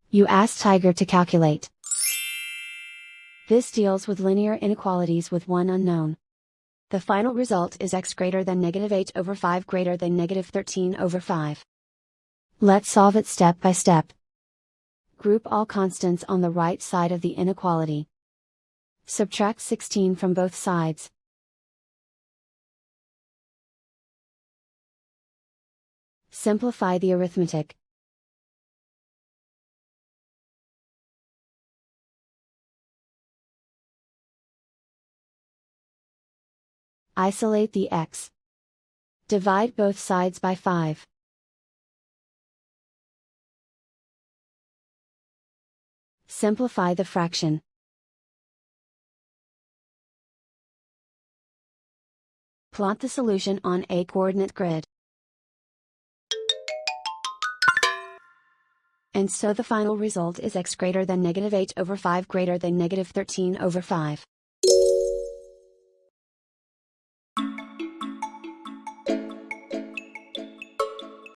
You ask Tiger to calculate. This deals with linear inequalities with one unknown. The final result is x greater than -8/5 greater than -13/5. Let's solve it step by step. Group all constants on the right side of the inequality. Subtract 16 from both sides. Simplify the arithmetic. Isolate the x. Divide both sides by 5. Simplify the fraction. Plot the solution on a coordinate grid. And so the final result is x greater than -8/5 greater than -13/5.